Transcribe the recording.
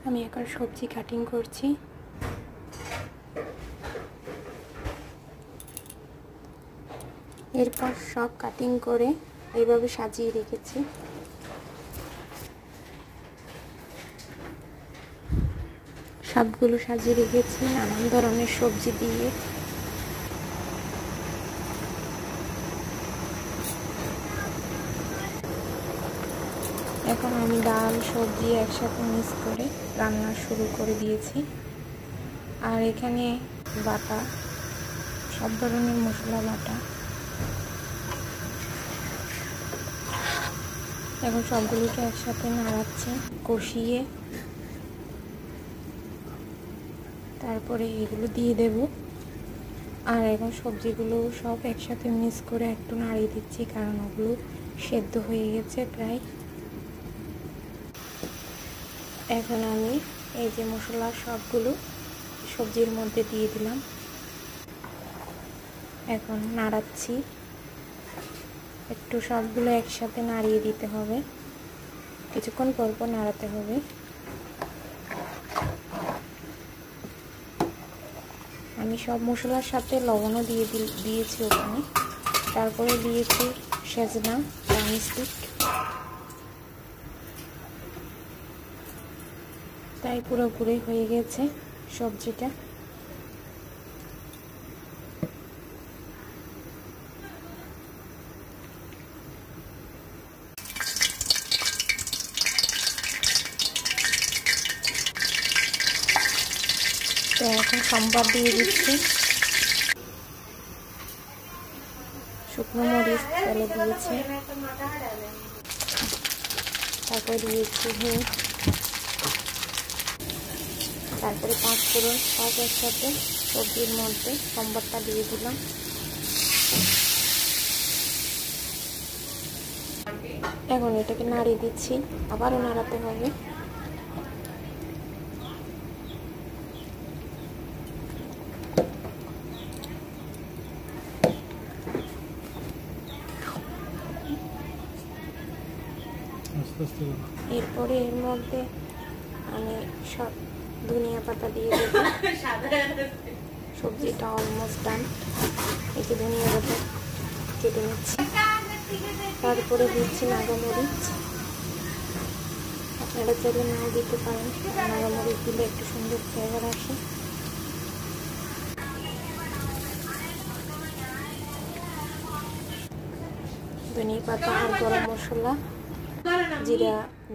আমি এখন সবজি কাটিং করছি। এরপর সব কাটিং করে এইভাবে সাজিয়ে রেখেছি। সবগুলো সাজিয়ে রেখেছি নানান ধরনের সবজি দিয়ে। এখন আমি ডাল সবজি একসাথে মিক্স করে রান্না শুরু করে দিয়েছি। আর এখানে বাটা, সব ধরনের মশলা বাটা। এখন সবগুলোকে একসাথে নাড়াচ্ছি, কষিয়ে তারপরে এগুলো দিয়ে দেব। আর এখন সবজিগুলো সব একসাথে মিক্স করে একটু নাড়িয়ে দিচ্ছি, কারণ ওগুলো সেদ্ধ হয়ে গেছে প্রায়। এখন আমি এই যে মশলা সবগুলো সবজির মধ্যে দিয়ে দিলাম। এখন নাড়াচ্ছি, একটু সবগুলো একসাথে নাড়িয়ে দিতে হবে, কিছুক্ষণ পর পর নাড়াতে হবে। আমি সব মশলার সাথে লবণও দিয়েছি ওখানে। তারপরে দিয়েছি সেজনা ড্রামস্টিক। তাই পুরোপুরি হয়ে গেছে সবজিটা। তো এখন সম্বার দিয়ে দিচ্ছি, শুকনো মরিচ তেলে দিয়েছি, তারপরে দিয়েছি হিং, তারপরে 5 ফোড়ন সব একসাথে সবজির মধ্যে সম্বারটা দিয়ে দিলাম। এখন এটাকে নাড়িয়ে দিচ্ছি, আবারও নাড়াতে হবে। এরপরে এর মধ্যে আমি সব ধনিয়া পাতা দিয়ে দেবো। সবজিটা অলমোস্ট ডান। এই যে ধনিয়া পাতা কেটে নিচ্ছি, তারপরে দিচ্ছি নাগামরিচ। আপনারা চাইলে নাও দিতে পারেন, নাগামরিচ দিলে একটু সুন্দর ফ্লেভার আসে। ধনিয়া পাতা আর গরম মশলা, জিরা